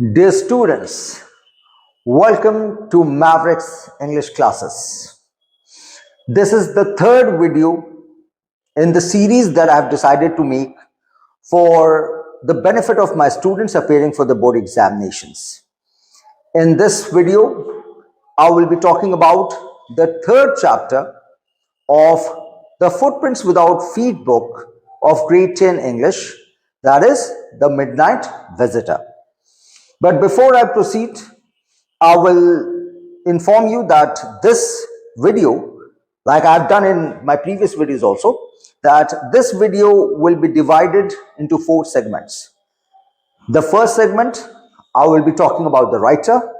Dear students, welcome to Maverick's English classes. This is the third video in the series that I have decided to make for the benefit of my students appearing for the board examinations. In this video, I will be talking about the third chapter of the Footprints Without Feet book of Grade 10 English, that is the Midnight Visitor. But before I proceed, I will inform you that this video, like I've done in my previous videos also, that this video will be divided into 4 segments. The first segment, I will be talking about the writer.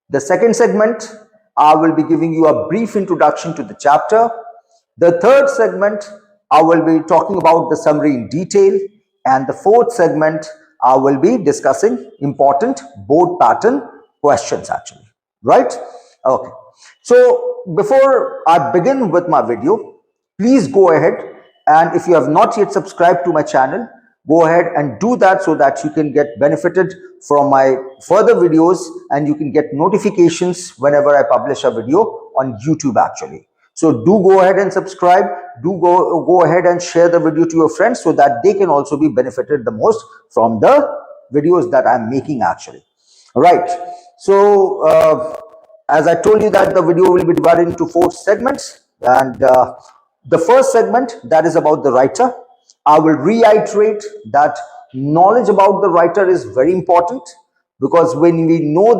The second segment, I will be giving you a brief introduction to the chapter. The third segment, I will be talking about the summary in detail. And the fourth segment, I will be discussing important board pattern questions actually, right? Okay. So before I begin with my video, please go ahead and if you have not yet subscribed to my channel, go ahead and do that so that you can get benefited from my further videos and you can get notifications whenever I publish a video on YouTube actually. So do go ahead and subscribe. Do go ahead and share the video to your friends so that they can also be benefited the most from the videos that I'm making actually. All right. So as I told you that the video will be divided into 4 segments, and the first segment, that is about the writer. I will reiterate that knowledge about the writer is very important, because when we know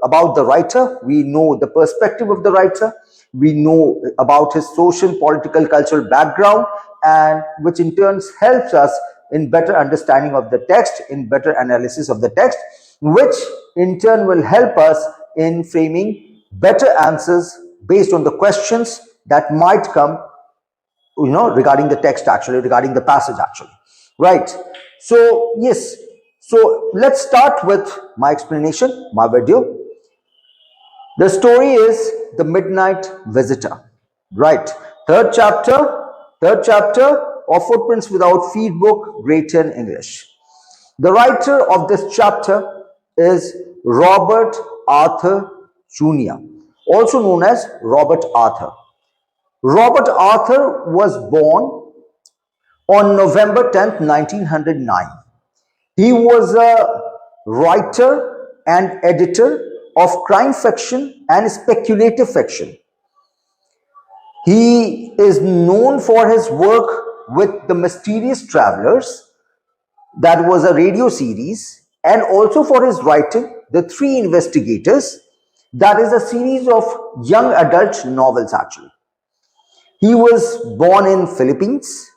about the writer, we know the perspective of the writer, we know about his social, political, cultural background, and which in turn helps us in better understanding of the text, in better analysis of the text, which in turn will help us in framing better answers based on the questions that might come, regarding the text actually, regarding the passage actually, right? So yes, so let's start with my explanation, my video. The story is The Midnight Visitor, right? Third chapter of Footprints Without Feet book, Grade 10 English. The writer of this chapter is Robert Arthur Jr., also known as Robert Arthur. Robert Arthur was born on November 10th, 1909. He was a writer and editor of crime fiction and speculative fiction. He is known for his work with The Mysterious Travelers, that was a radio series, and also for his writing The Three Investigators, that is a series of young adult novels actually. He was born in Philippines,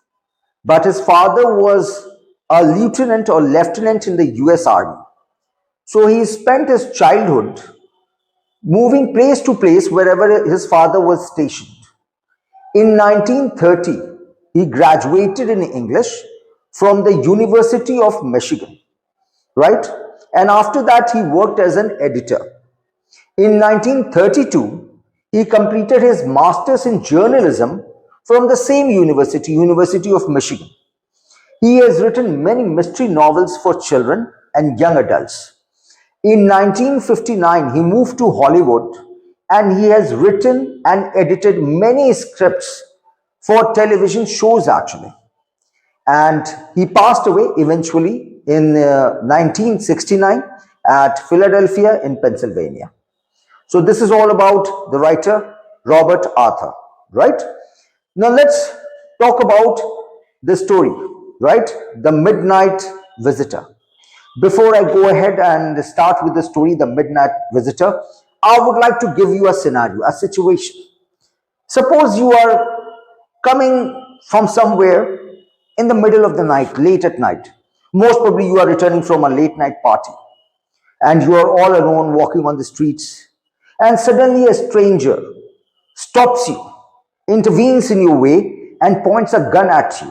but his father was a lieutenant or lieutenant in the US Army. So he spent his childhood moving place to place wherever his father was stationed. In 1930, he graduated in English from the University of Michigan, right? And after that, he worked as an editor. In 1932, he completed his master's in journalism from the same university, University of Michigan. He has written many mystery novels for children and young adults. In 1959, he moved to Hollywood and he has written and edited many scripts for television shows actually. And he passed away eventually in 1969 at Philadelphia in Pennsylvania. So this is all about the writer Robert Arthur, right? Now let's talk about the story, right? The Midnight Visitor. Before I go ahead and start with the story, The Midnight Visitor, I would like to give you a scenario, a situation. Suppose you are coming from somewhere in the middle of the night, late at night. Most probably you are returning from a late night party and you are all alone walking on the streets, and suddenly a stranger stops you, intervenes in your way and points a gun at you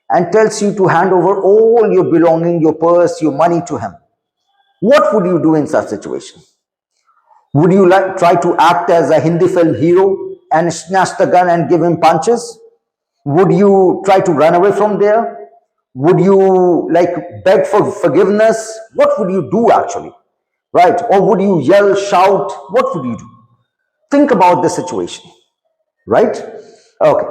and tells you to hand over all your belongings, your purse, your money to him. What would you do in such situation? Would you try to act as a Hindi film hero and snatch the gun and give him punches? Would you try to run away from there? Would you beg for forgiveness? What would you do actually? right? Or would you yell, shout? What would you do? Think about the situation, right? Okay.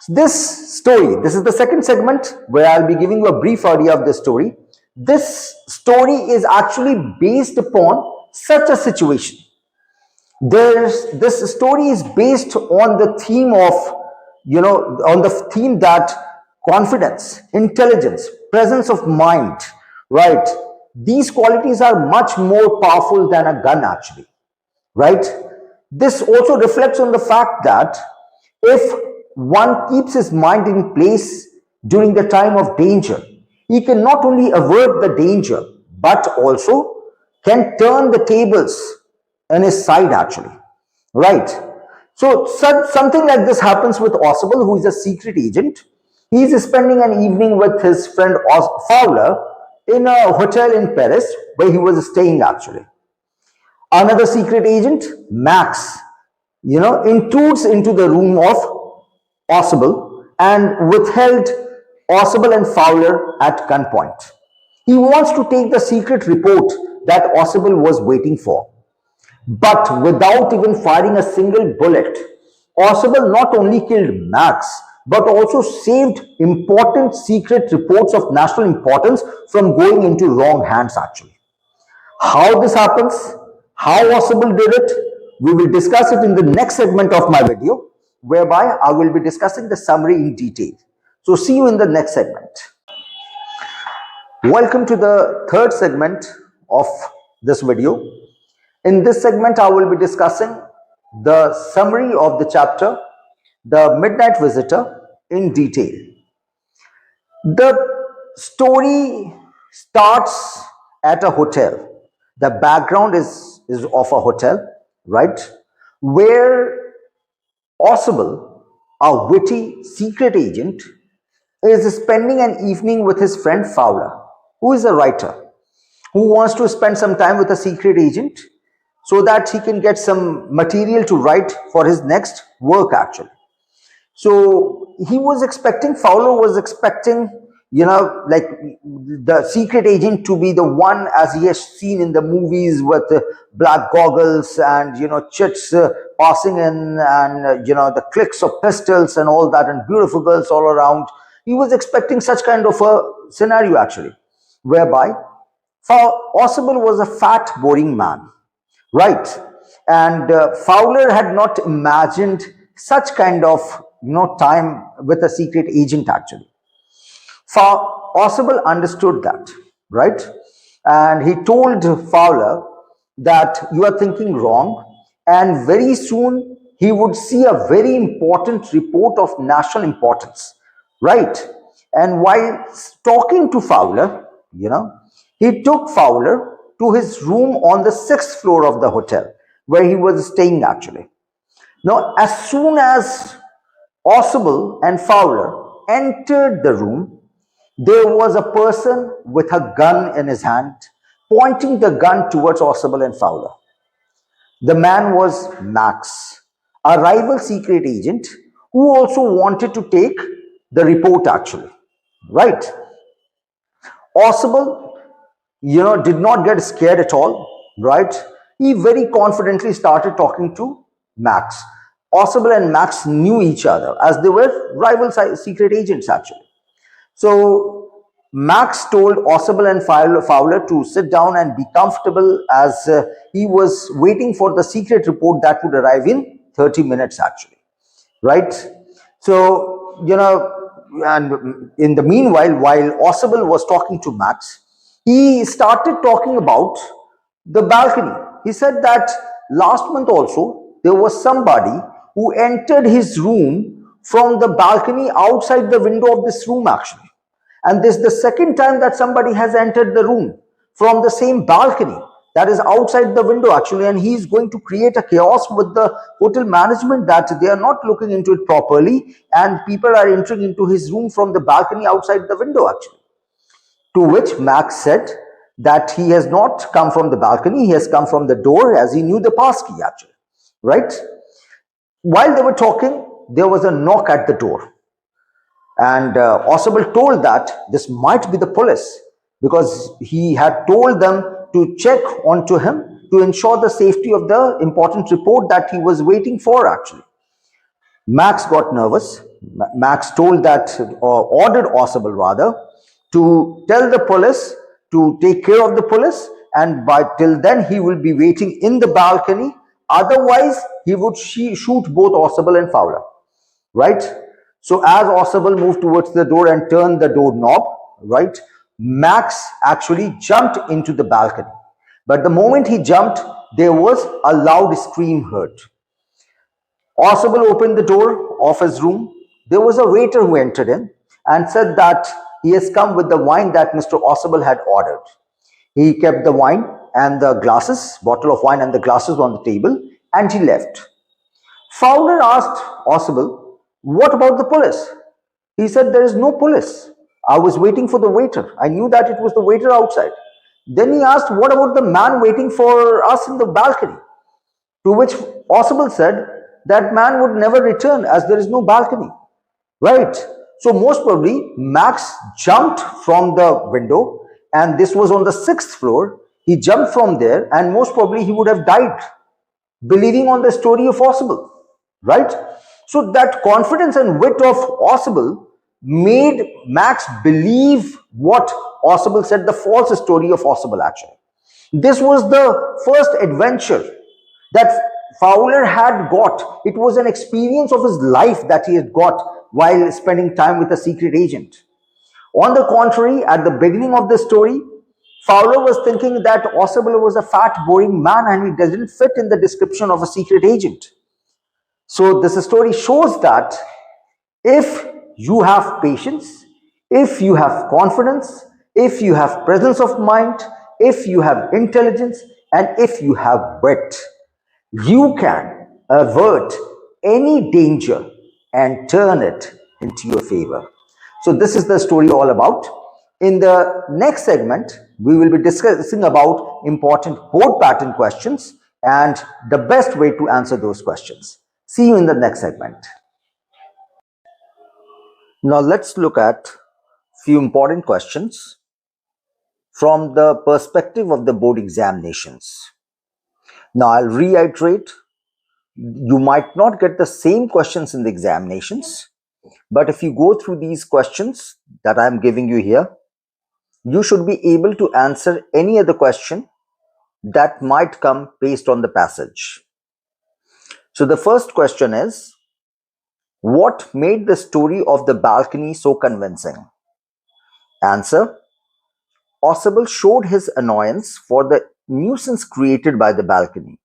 This is the second segment where I'll be giving you a brief idea of the story. This story is actually based upon such a situation. This story is based on the theme of, on the theme that confidence, intelligence, presence of mind, right? These qualities are much more powerful than a gun actually, right? This also reflects on the fact that if one keeps his mind in place during the time of danger, he can not only avert the danger, but also can turn the tables on his side actually, right? So something like this happens with Oswald, who is a secret agent. He is spending an evening with his friend Fowler in a hotel in Paris where he was staying actually. Another secret agent, Max, intrudes into the room of Oswald and withheld Oswald and Fowler at gunpoint. He wants to take the secret report that Oswald was waiting for. But without even firing a single bullet, Oswald not only killed Max, but also saved important secret reports of national importance from going into wrong hands actually. How this happens, how Oswald did it, we will discuss it in the next segment of my video, whereby I will be discussing the summary in detail. So see you in the next segment. Welcome to the third segment of this video. In this segment, I will be discussing the summary of the chapter, The Midnight Visitor, in detail. The story starts at a hotel. The background is of a hotel, right? Where Oswald, a witty secret agent, is spending an evening with his friend Fowler, who is a writer, who wants to spend some time with a secret agent so that he can get some material to write for his next work actually. So Fowler was expecting, like the secret agent to be the one as he has seen in the movies with black goggles and, chits passing in and, the clicks of pistols and all that and beautiful girls all around. He was expecting such kind of a scenario actually, whereby Oswald was a fat, boring man, right? And Fowler had not imagined such kind of, time with a secret agent actually. Oswald understood that, right? And he told Fowler that you are thinking wrong, and very soon he would see a very important report of national importance, right? And while talking to Fowler, he took Fowler to his room on the 6th floor of the hotel where he was staying actually. Now, as soon as Oswald and Fowler entered the room, there was a person with a gun in his hand, pointing the gun towards Oswald and Fowler. The man was Max, a rival secret agent who also wanted to take the report actually, right? Oswald, did not get scared at all, right? He very confidently started talking to Max. Oswald and Max knew each other as they were rival secret agents actually. So Max told Oswald and Fowler to sit down and be comfortable as he was waiting for the secret report that would arrive in 30 minutes actually, right? So, and in the meanwhile, while Oswald was talking to Max, he started talking about the balcony. He said that last month also, there was somebody who entered his room from the balcony outside the window of this room actually. And this is the second time that somebody has entered the room from the same balcony that is outside the window actually, and he is going to create a chaos with the hotel management that they are not looking into it properly and people are entering into his room from the balcony outside the window actually. To which Max said that he has not come from the balcony, he has come from the door as he knew the passkey actually, right? While they were talking, there was a knock at the door. And Oswald told that this might be the police because he had told them to check onto him to ensure the safety of the important report that he was waiting for actually. Max got nervous. Max told that, or ordered Osable rather, to tell the police to take care of the police, and by till then he will be waiting in the balcony. Otherwise, he would shoot both Osable and Fowler. Right? So as Osable moved towards the door and turned the door knob, right, Max actually jumped into the balcony. But the moment he jumped, there was a loud scream heard. Osable opened the door of his room. There was a waiter who entered in and said that he has come with the wine that Mr. Osable had ordered. He kept the wine and the glasses, bottle of wine and the glasses on the table, and he left. Fowler asked Osable, "What about the police?" He said, "There is no police. I was waiting for the waiter. I knew that it was the waiter outside." Then he asked, "What about the man waiting for us in the balcony?" To which Osable said, "That man would never return as there is no balcony." Right? So most probably Max jumped from the window, and this was on the 6th floor. He jumped from there and most probably he would have died, believing on the story of Osable. Right? So that confidence and wit of Osable made Max believe what Osable said, the false story of Osable actually. This was the first adventure that Fowler had got. It was an experience of his life that he had got while spending time with a secret agent. On the contrary, at the beginning of the story, Fowler was thinking that Osable was a fat, boring man and he doesn't fit in the description of a secret agent. So this story shows that if you have patience, if you have confidence, if you have presence of mind, if you have intelligence, and if you have wit, you can avert any danger and turn it into your favor. So this is the story all about. In the next segment, we will be discussing about important board pattern questions and the best way to answer those questions. See you in the next segment. Now let's look at few important questions from the perspective of the board examinations. Now I'll reiterate, you might not get the same questions in the examinations, but if you go through these questions that I'm giving you here, you should be able to answer any other question that might come based on the passage. So the first question is, what made the story of the balcony so convincing? Answer: Osable showed his annoyance for the nuisance created by the balcony.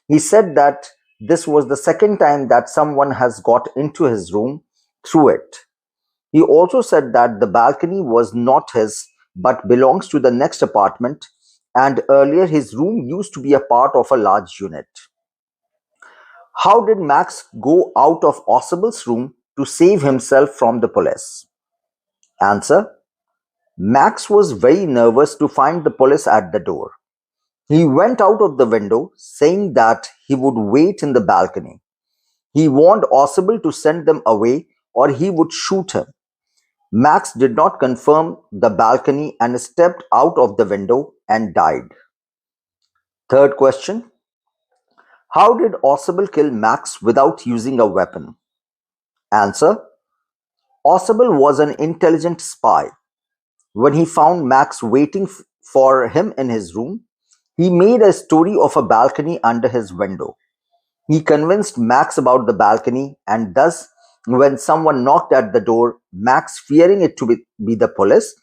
He said that this was the second time that someone has got into his room through it. He also said that the balcony was not his but belongs to the next apartment, and earlier his room used to be a part of a large unit. How did Max go out of Osable's room to save himself from the police? Answer: Max was very nervous to find the police at the door. He went out of the window saying that he would wait in the balcony. He warned Osable to send them away or he would shoot him. Max did not confirm the balcony and stepped out of the window and died. Third question: how did Osable kill Max without using a weapon? Answer: Osable was an intelligent spy. When he found Max waiting for him in his room, he made a story of a balcony under his window. He convinced Max about the balcony, and thus, when someone knocked at the door, Max, fearing it to be the police,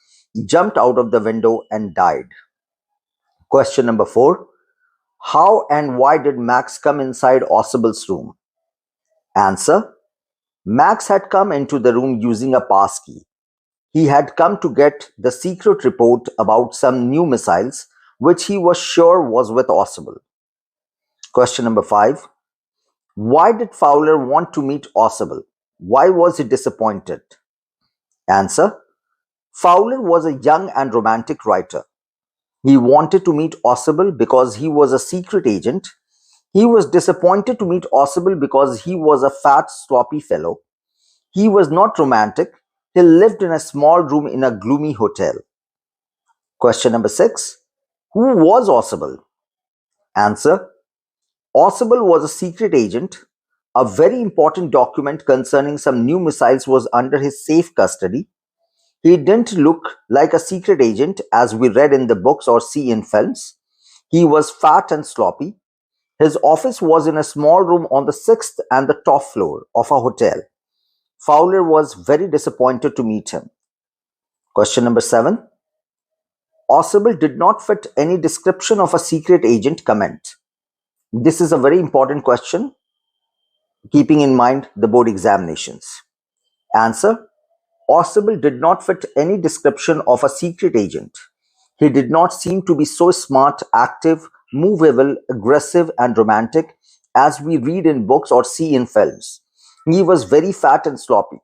jumped out of the window and died. Question number 4. How and why did Max come inside Osable's room? Answer: Max had come into the room using a pass key. He had come to get the secret report about some new missiles, which he was sure was with Osable. Question number 5. Why did Fowler want to meet Osable? Why was he disappointed? Answer: Fowler was a young and romantic writer. He wanted to meet Osable because he was a secret agent. He was disappointed to meet Osable because he was a fat, sloppy fellow. He was not romantic. He lived in a small room in a gloomy hotel. Question number 6. Who was Ossible? Answer: Ossible was a secret agent. A very important document concerning some new missiles was under his safe custody. He didn't look like a secret agent as we read in the books or see in films. He was fat and sloppy. His office was in a small room on the sixth and the top floor of a hotel. Fowler was very disappointed to meet him. Question number 7. Ossible did not fit any description of a secret agent comment. This is a very important question, keeping in mind the board examinations. Answer: Ossible did not fit any description of a secret agent. He did not seem to be so smart, active, movable, aggressive, and romantic as we read in books or see in films. He was very fat and sloppy.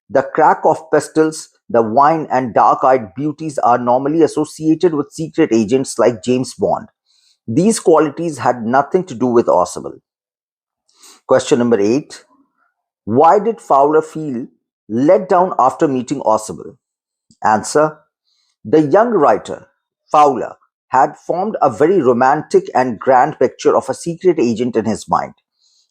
The crack of pistols, the wine, and dark eyed beauties are normally associated with secret agents like James Bond. These qualities had nothing to do with Ossible. Question number 8. Why did Fowler feel let down after meeting Ossible? Answer: The young writer, Fowler, had formed a very romantic and grand picture of a secret agent in his mind.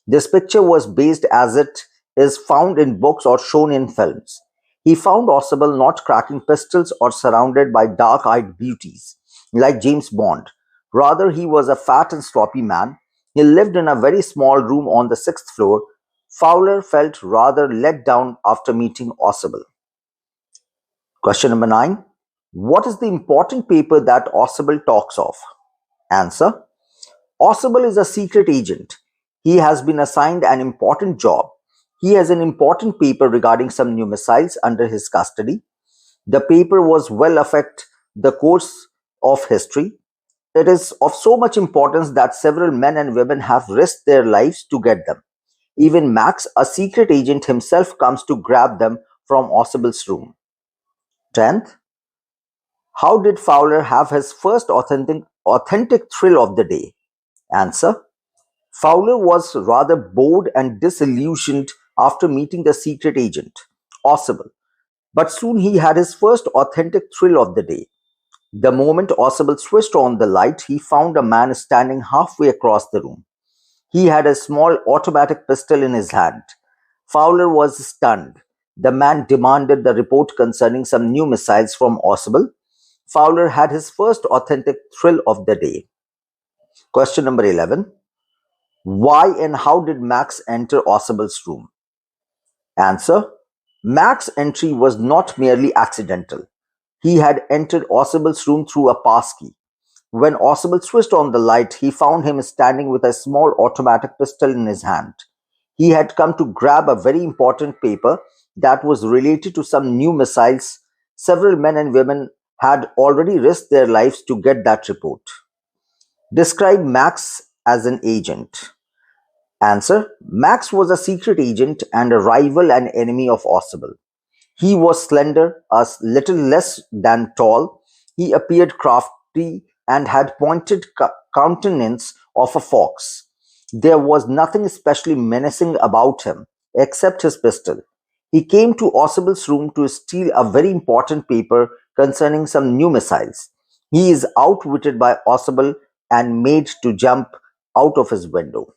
This picture was based as it is found in books or shown in films. He found Ossible not cracking pistols or surrounded by dark eyed beauties like James Bond. Rather, he was a fat and sloppy man. He lived in a very small room on the sixth floor. Fowler felt rather let down after meeting Ossible. Question number 9. What is the important paper that Ossible talks of? Answer: Ossible is a secret agent. He has been assigned an important job. He has an important paper regarding some new missiles under his custody. The paper was well affect the course of history. It is of so much importance that several men and women have risked their lives to get them. Even Max, a secret agent himself, comes to grab them from Ossible's room. 10th, how did Fowler have his first authentic thrill of the day? Answer: Fowler was rather bored and disillusioned after meeting the secret agent, Ossible, but soon he had his first authentic thrill of the day. The moment Ossible switched on the light, he found a man standing halfway across the room. He had a small automatic pistol in his hand. Fowler was stunned. The man demanded the report concerning some new missiles from Ossible. Fowler had his first authentic thrill of the day. Question number 11. Why and how did Max enter Ossible's room? Answer: Max's entry was not merely accidental. He had entered Ossible's room through a passkey. When Ossible switched on the light, he found him standing with a small automatic pistol in his hand. He had come to grab a very important paper that was related to some new missiles. Several men and women had already risked their lives to get that report. Describe Max as an agent. Answer: Max was a secret agent and a rival and enemy of Ossible. He was slender, a little less than tall. He appeared crafty and had pointed countenance of a fox. There was nothing especially menacing about him except his pistol. He came to Ossible's room to steal a very important paper concerning some new missiles. He is outwitted by Ossible and made to jump out of his window.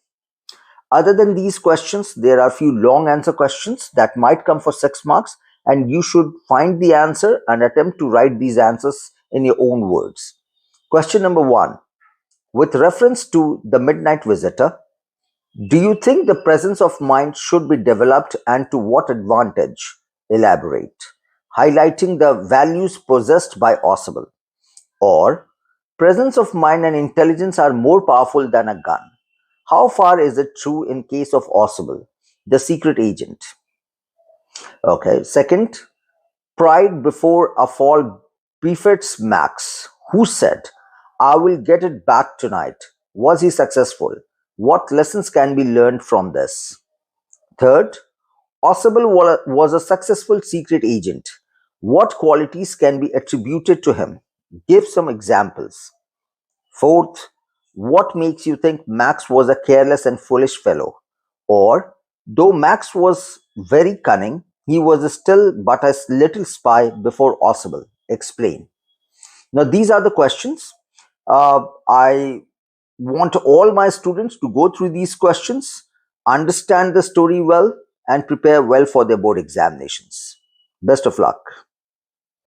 Other than these questions, there are a few long answer questions that might come for 6 marks, and you should find the answer and attempt to write these answers in your own words. Question number 1. With reference to the midnight visitor, do you think the presence of mind should be developed and to what advantage? Elaborate. Highlighting the values possessed by Ossible. Or, presence of mind and intelligence are more powerful than a gun. How far is it true in case of Ossible, the secret agent? Okay. Second, pride before a fall befits Max, who said, I will get it back tonight. Was he successful? What lessons can be learned from this? Third, Ossible was a successful secret agent. What qualities can be attributed to him? Give some examples. Fourth, what makes you think Max was a careless and foolish fellow? Or, though Max was very cunning, he was still but a little spy before Ossible. Explain. Now, these are the questions. I want all my students to go through these questions, understand the story well, and prepare well for their board examinations. Best of luck.